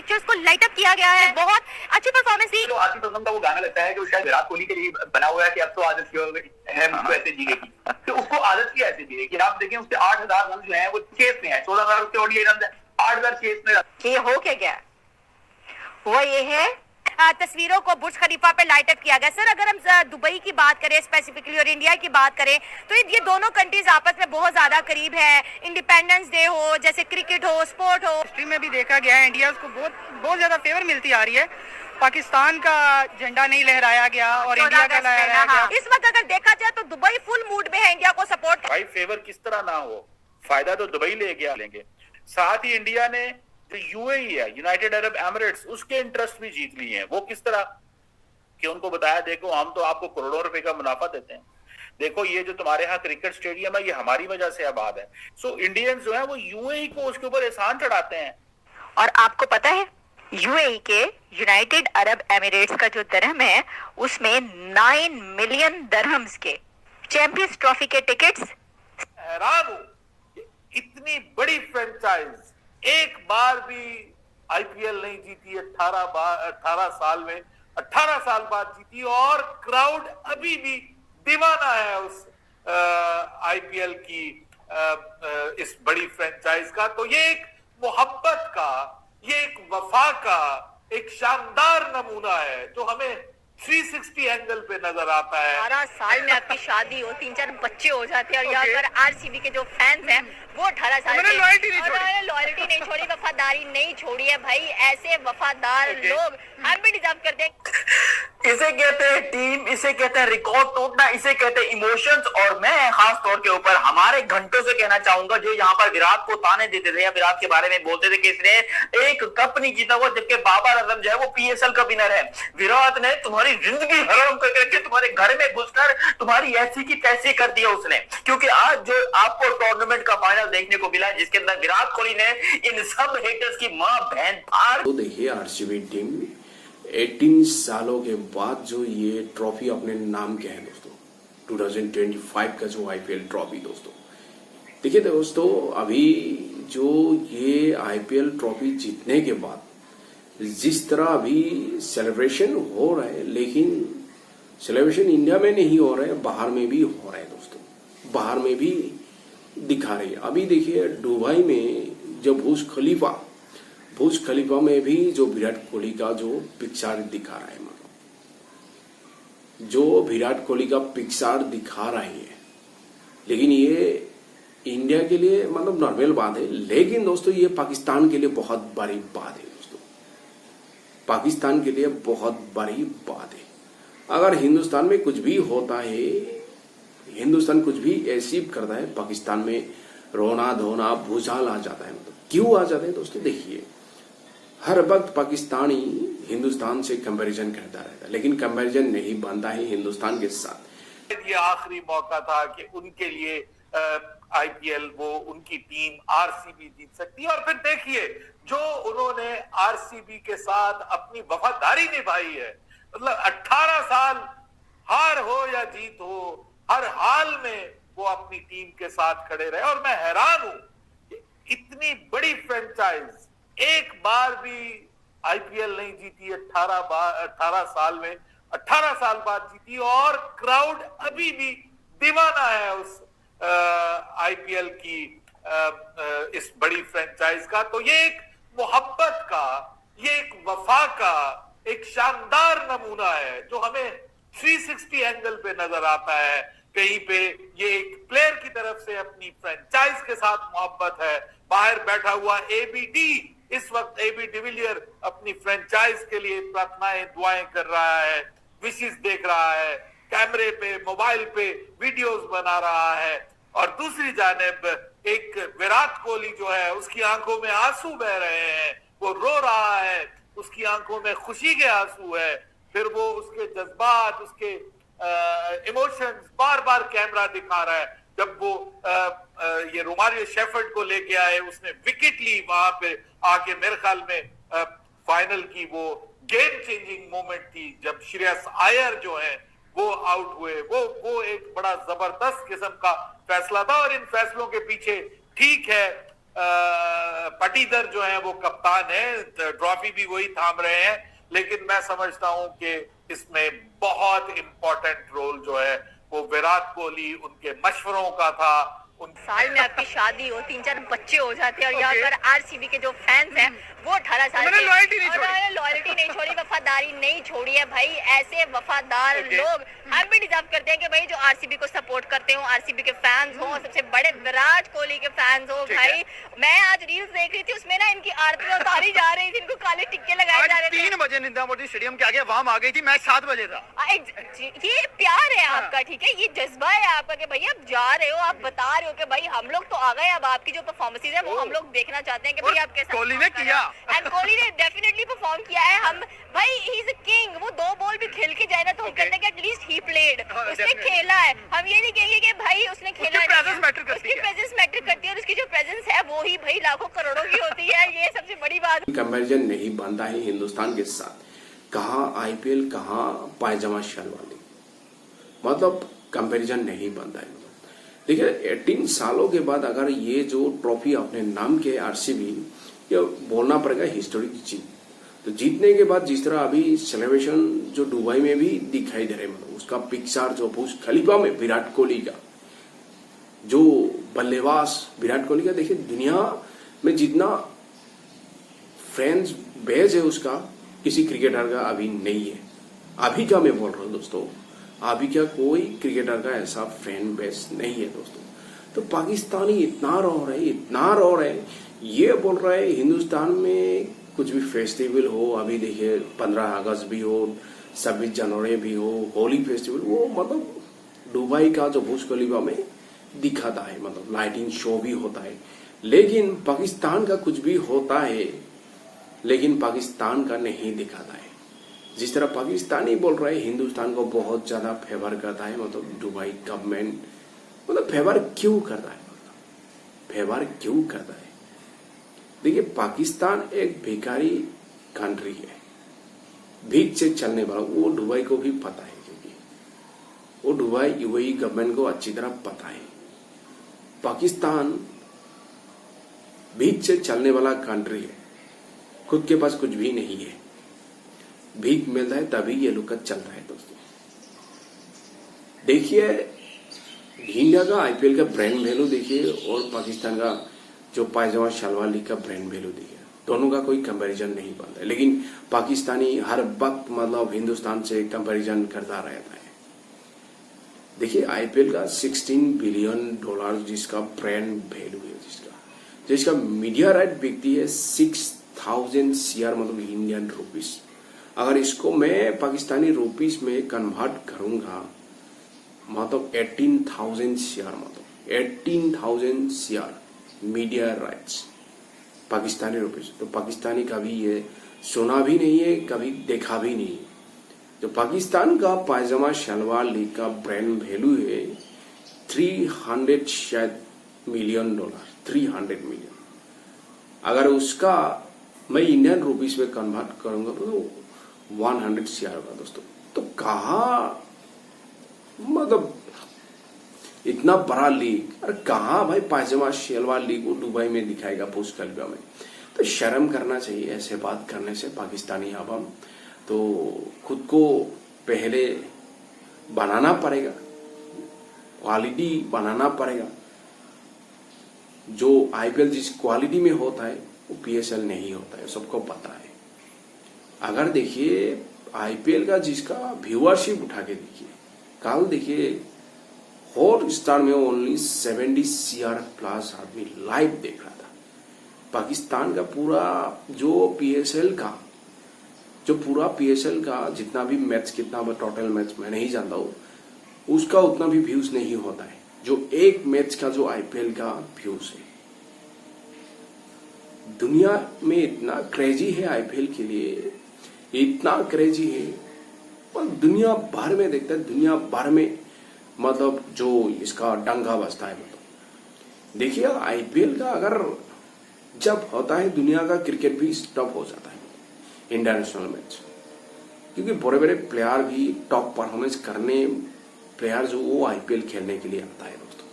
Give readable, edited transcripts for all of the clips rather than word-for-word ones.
Pictures को light up किया गया है, बहुत अच्छी परफॉर्मेंस थी। जो आतिफ असलम का वो गाना लगता है कि वो शायद विराट कोहली के लिए बना हुआ है कि अब तो आदत है मुझको ऐसे जीने की, तो उसको आदत की ऐसे जीने की। आप देखें उसके 8,000 रन जो है वो चेस में है, 16,000 उसके ओडीआई रन है, 8,000 चेस में। ये हो क्या गया वो ये है तस्वीरों को बुर्ज खलीफा पे लाइट अप किया गया। सर अगर हम दुबई की बात करें स्पेसिफिकली और इंडिया की बात करें तो ये दोनों कंट्रीज आपस में बहुत ज्यादा करीब है। इंडिपेंडेंस डे हो, जैसे क्रिकेट हो, स्पोर्ट हो, हिस्ट्री में भी देखा गया है इंडिया को बहुत ज्यादा फेवर मिलती आ रही है। पाकिस्तान का झंडा नहीं लहराया गया और इंडिया का लहराया गया। इस वक्त अगर देखा जाए तो दुबई फुल मूड में है इंडिया को सपोर्ट। भाई फेवर किस तरह ना हो, फायदा तो दुबई ले गया लेंगे। साथ ही इंडिया ने जो यूएई है, यूनाइटेड अरब एमिरेट्स, उसके इंटरेस्ट भी जीत लिए हैं। वो किस तरह कि उनको बताया देखो हम तो आपको करोड़ों रुपए का मुनाफा देते हैं, देखो ये जो तुम्हारे यहाँ क्रिकेट स्टेडियम है ये हमारी वजह से आबाद है। सो इंडियंस जो है वो यूएई को उसके ऊपर एहसान चढ़ाते हैं। और आपको पता है यूएई के यूनाइटेड अरब एमिरेट्स का जो दरहम है उसमें 9 मिलियन दरहम्स के चैंपियंस ट्रॉफी के टिकट्स। हैरान हूं इतनी बड़ी फ्रेंचाइज एक बार भी आईपीएल नहीं जीती, 18 साल में 18 साल बाद जीती और क्राउड अभी भी दीवाना है उस आईपीएल की इस बड़ी फ्रेंचाइज का। तो ये एक मोहब्बत का, ये एक वफा का एक शानदार नमूना है जो हमें 360 एंगल पे नजर आता है। 18 साल में आपकी शादी हो, 3-4 बच्चे हो जाते हैं और यहाँ पर आरसीबी के जो फैंस हैं वो 18 साल उन्होंने लॉयल्टी नहीं छोड़ी, वफादारी नहीं छोड़ी है भाई। ऐसे वफादार लोग हम भी डिजर्व करते हैं। इसे कहते हैं टीम, इसे कहते हैं रिकॉर्ड टूटना, इसे कहते हैं इमोशंस। और मैं खास तौर के ऊपर हमारे घंटों से कहना चाहूंगा जो यहाँ पर विराट को ताने देते थे या विराट के बारे में बोलते थे कि इसने एक कप नहीं जीता हुआ, जबकि बाबर आजम जो है वो पीएसएल का विनर है। विराट ने तुम्हारी जिंदगी हराम करके तुम्हारे घर में घुसकर तुम्हारी ऐसी की तैसी कर दिया उसने, क्योंकि आज जो आपको टूर्नामेंट का फाइनल देखने को मिला जिसके अंदर विराट कोहली ने इन सब हेटर्स की मां बहन फाड़। तो देखिए आरसीबी टीम 18 सालों के बाद जो ये ट्रॉफी अपने नाम किया है दोस्तों, 2025 का जो आईपीएल ट्रॉफी दोस्तों। देखिए दोस्तों अभी जो ये आईपीएल ट्रॉफी जीतने के बाद जिस तरह अभी सेलिब्रेशन हो रहा है, लेकिन सेलिब्रेशन इंडिया में नहीं हो रहा है, बाहर में भी हो रहा है दोस्तों, बाहर में भी दिखा रही है। अभी देखिए दुबई में जब बुर्ज खलीफा में भी जो विराट कोहली का जो पिक्चर दिखा रहा है, मतलब जो विराट कोहली का पिक्चर दिखा रही है, लेकिन ये इंडिया के लिए मतलब नॉर्मल बात है, लेकिन दोस्तों ये पाकिस्तान के लिए बहुत बड़ी बात है दोस्तों, पाकिस्तान के लिए बहुत बड़ी बात है। अगर हिंदुस्तान में कुछ भी होता है, हिंदुस्तान कुछ भी अचीव करता है, पाकिस्तान में रोना धोना भूचाल आ जाता है। मतलब क्यों आ जाता है दोस्तों, देखिए हर वक्त पाकिस्तानी हिंदुस्तान से कंपैरिजन करता रहता है, लेकिन कंपैरिजन नहीं बनता है हिंदुस्तान के साथ। ये आखिरी मौका था कि उनके लिए आईपीएल वो उनकी टीम आरसीबी जीत सकती है। और फिर देखिए जो उन्होंने आरसीबी के साथ अपनी वफादारी निभाई है, मतलब 18 साल हार हो या जीत हो हर हाल में वो अपनी टीम के साथ खड़े रहे। और मैं हैरान हूं कि इतनी बड़ी फ्रेंचाइज एक बार भी आईपीएल नहीं जीती, 18 साल में 18 साल बाद जीती और क्राउड अभी भी दीवाना है उस आईपीएल की इस बड़ी फ्रेंचाइज का। तो ये एक मोहब्बत का, ये एक वफा का एक शानदार नमूना है जो हमें 360 एंगल पे नजर आता है। कहीं पे ये एक प्लेयर की तरफ से अपनी फ्रेंचाइज के साथ मोहब्बत है, बाहर बैठा हुआ एबीडी, इस वक्त एबी डिविलियर अपनी फ्रेंचाइज के लिए प्रार्थनाएं दुआएं कर रहा है, विशेष देख रहा है, कैमरे पे मोबाइल पे वीडियोस बना रहा है। और दूसरी जानिब एक विराट कोहली जो है उसकी आंखों में आंसू बह रहे हैं, वो रो रहा है, उसकी आंखों में खुशी के आंसू है, फिर वो उसके जज्बात, उसके इमोशंस बार बार कैमरा दिखा रहा है। जब वो ये रोमारियो शेफर्ड को लेके आए, उसने विकेट ली वहां पे आके, मेरे ख्याल में फाइनल की वो गेम चेंजिंग मोमेंट थी जब श्रेयस अय्यर जो है वो आउट हुए। वो एक बड़ा जबरदस्त किस्म का फैसला था। और इन फैसलों के पीछे ठीक है पाटीदार जो है वो कप्तान है, ट्रॉफी भी वही थाम रहे हैं, लेकिन मैं समझता हूं कि इसमें बहुत इंपॉर्टेंट रोल जो है वो विराट कोहली, उनके मशवरों का था। साल में आपकी शादी हो, 3-4 बच्चे हो जाते हैं और यहाँ पर आरसीबी के जो फैंस हैं वो 18 साल उन्होंने लॉयल्टी नहीं छोड़ी, वफादारी नहीं छोड़ी है भाई। ऐसे वफादार लोग हम भी डिजर्व करते हैं कि भाई जो आरसीबी को सपोर्ट करते हो, आरसीबी के फैंस हो, सबसे बड़े विराट कोहली के फैंस हो भाई। मैं आज रील्स देख रही थी, उसमें ना इनकी आरती उतारी जा रही थी, इनको काले टिक्के लगाए जा रहे थे। 3 बजे निंदा मोदी स्टेडियम के आगे वहां आ गई थी, मैच 7 बजे था। ये प्यार है आपका, ठीक है, ये जज्बा है आपका कि भाई आप जा रहे हो, आप बता रहे हो कि भाई हम लोग तो आ गए, अब आपकी जो परफॉर्मेंसेज है वो हम लोग देखना चाहते हैं कि भाई आप कैसा। कोहली ने किया, एंड कोहली ने डेफिनेटली परफॉर्म किया है। हम भाई ही इज अ किंग, वो 2 बॉल भी खेल के जाए ना तो हम कहते हैं कि एटलीस्ट ही प्लेड, उसने खेला है। हम ये नहीं कहेंगे कि भाई उसने खेला, उसकी प्रेजेंस मैटर करती है, उसकी प्रेजेंस मैटर करती है और उसकी जो प्रेजेंस है वो ही भाई लाखों करोड़ों की होती है, ये सबसे बड़ी बात। कंपैरिजन नहीं बनता है हिंदुस्तान के साथ। कहाँ आईपीएल, कहाँ पायजामा शलवार, मतलब कंपैरिजन नहीं बनता है। देखिए 18 सालों के बाद अगर ये जो ट्रॉफी अपने नाम के आरसीबी, ये बोलना पड़ेगा हिस्टोरिक जीत। तो जीतने के बाद जिस तरह अभी सेलिब्रेशन जो दुबई में भी दिखाई दे रहे हैं, मतलब उसका पिक्चर जो बुर्ज खलीफा में विराट कोहली का जो बल्लेबाज विराट कोहली का, देखिए दुनिया में जितना फैंस बेस है उसका किसी क्रिकेटर का अभी नहीं है। अभी का मैं बोल रहा हूँ दोस्तों, अभी क्या कोई क्रिकेटर का ऐसा फैन बेस नहीं है दोस्तों। तो पाकिस्तानी इतना रो रहे, ये बोल रहे हैं हिंदुस्तान में कुछ भी फेस्टिवल हो, अभी देखिए 15 अगस्त भी हो, 26 जनवरी भी हो, होली फेस्टिवल, वो मतलब दुबई का जो बुर्ज खलीफा में दिखाता है, मतलब लाइटिंग शो भी होता है। लेकिन पाकिस्तान का कुछ भी होता है, लेकिन पाकिस्तान का नहीं दिखाता है। जिस तरह पाकिस्तानी बोल रहे हैं हिंदुस्तान को बहुत ज्यादा फेवर करता है, मतलब दुबई गवर्नमेंट, मतलब फेवर क्यों करता है, फेवर क्यों करता है? देखिए पाकिस्तान एक भिखारी कंट्री है, भीख से चलने वाला, वो दुबई को भी पता है, क्योंकि वो दुबई यूएई गवर्नमेंट को अच्छी तरह पता है। पाकिस्तान भीख से चलने वाला कंट्री है, खुद के पास कुछ भी नहीं है, भीख मिलता है तभी ये लोग का चलता है दोस्तों। देखिए इंडिया का आईपीएल का ब्रांड वैल्यू देखिए और पाकिस्तान का जो पायजामा शलवार लीग का ब्रांड वैल्यू देखिए, दोनों का कोई कंपैरिजन नहीं बनता है। लेकिन पाकिस्तानी हर वक्त मतलब हिंदुस्तान से कंपैरिजन करता रहता है। देखिए आईपीएल का $16 बिलियन जिसका ब्रांड वैल्यू है, जिसका मीडिया राइट बिकती है 6,000 CR, मतलब इंडियन रुपीस। अगर इसको मैं पाकिस्तानी रुपीस में कन्वर्ट करूंगा मतलब 18,000 CR, मतलब 18,000 CR media rights Pakistani rupees. तो पाकिस्तानी कभी ये सुना भी नहीं है, कभी देखा भी नहीं है। जो पाकिस्तान का पायजामा शलवार लीग का ब्रांड वैल्यू है 300 मिलियन डॉलर, 300 मिलियन। अगर उसका मैं इंडियन रुपीस में कन्वर्ट करूंगा तो 100 CR होगा दोस्तों। तो कहा मतलब इतना बड़ा लीग, अरे कहाँ भाई पायजामा शलवार लीग को दुबई में दिखाएगा बुर्ज खलीफा में? तो शर्म करना चाहिए ऐसे बात करने से पाकिस्तानी आवाम। तो खुद को पहले बनाना पड़ेगा, क्वालिटी बनाना पड़ेगा। जो आईपीएल जिस क्वालिटी में होता है वो पीएसएल नहीं होता है, सबको पता है। अगर देखिए आईपीएल का जिसका व्यूअरशिप उठा के देखिए, कल देखिए हॉटस्टार में ओनली 70 CR प्लस आदमी लाइव देख रहा था। पाकिस्तान का पूरा जो पीएसएल का जितना भी मैच, कितना टोटल मैच मैं नहीं जानता हूँ, उसका उतना भी व्यूज नहीं होता है जो एक मैच का जो आईपीएल का व्यूज है। दुनिया में इतना क्रेजी है आईपीएल के लिए, इतना क्रेजी है, और दुनिया भर में देखता है, दुनिया भर में मतलब जो इसका डंगा बजता है। मतलब देखिए आईपीएल का अगर जब होता है दुनिया का क्रिकेट भी स्टॉप हो जाता है, इंटरनेशनल मैच, क्योंकि बड़े बड़े प्लेयर भी टॉप परफॉर्मेंस करने प्लेयर जो वो आईपीएल खेलने के लिए आता है दोस्तों।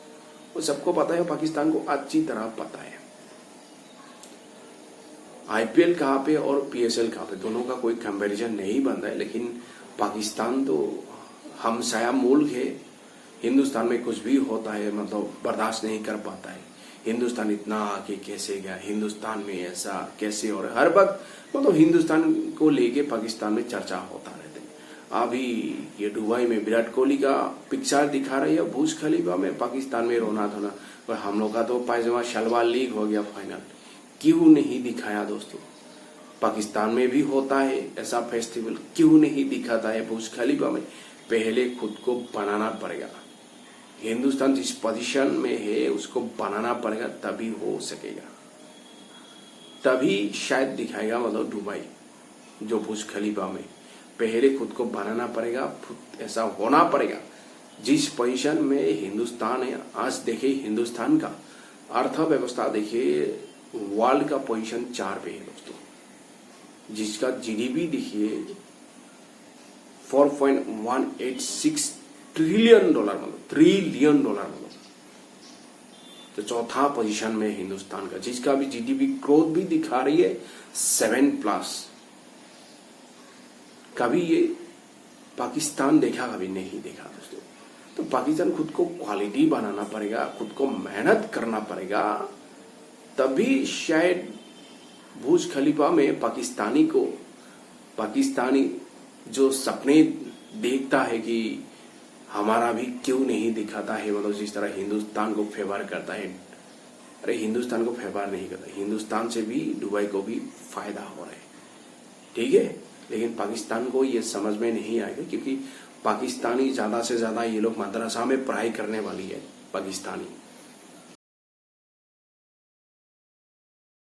वो सबको पता है, पाकिस्तान को अच्छी तरह पता है। आईपीएल कहाँ पे और पीएसएल कहाँ पे, दोनों का कोई कंपैरिजन नहीं बनता है। लेकिन पाकिस्तान तो हमसाया मुल्क है, हिंदुस्तान में कुछ भी होता है मतलब बर्दाश्त नहीं कर पाता है। हिंदुस्तान इतना आगे कैसे गया, हिंदुस्तान में ऐसा कैसे, और हर वक्त मतलब हिंदुस्तान को लेके पाकिस्तान में चर्चा होता रहता है। अभी ये दुबई में विराट कोहली का पिक्चर दिखा रही है, बुर्ज खलीफा में पाकिस्तान में रोना धोना, और हम लोग का तो पायजामा शलवार लीग हो गया फाइनल। क्यों नहीं दिखाया दोस्तों? पाकिस्तान में भी होता है ऐसा फेस्टिवल, क्यों नहीं दिखाता है बुर्ज खलीफा में? पहले खुद को बनाना पड़ेगा। हिंदुस्तान जिस पोजीशन में है उसको बनाना पड़ेगा, तभी हो सकेगा, तभी शायद दिखाएगा मतलब दुबई जो बुर्ज खलीफा में। पहले खुद को बनाना पड़ेगा, ऐसा होना पड़ेगा जिस पोजीशन में हिंदुस्तान है। आज देखिए हिंदुस्तान का अर्थव्यवस्था देखिए, वर्ल्ड का पोजीशन 4 पे है दोस्तों, जिसका जीडीपी देखिए $4.186 ट्रिलियन मतलब $3 मतलब, तो चौथा पोजीशन में हिंदुस्तान का, जिसका भी जीडीपी ग्रोथ भी दिखा रही है 7+। कभी ये पाकिस्तान देखा, कभी नहीं देखा दोस्तों। तो पाकिस्तान खुद को क्वालिटी बनाना पड़ेगा, खुद को मेहनत करना पड़ेगा, तभी शायद बुर्ज खलीफा में पाकिस्तानी जो सपने देखता है कि हमारा भी क्यों नहीं दिखाता है, मतलब जिस तरह हिंदुस्तान को फेवर करता है। अरे हिंदुस्तान को फेवर नहीं करता, हिंदुस्तान से भी दुबई को भी फायदा हो रहा है, ठीक है। लेकिन पाकिस्तान को ये समझ में नहीं आएगा, क्योंकि पाकिस्तानी ज्यादा से ज्यादा ये लोग मदरसा में पढ़ाई करने वाली है पाकिस्तानी।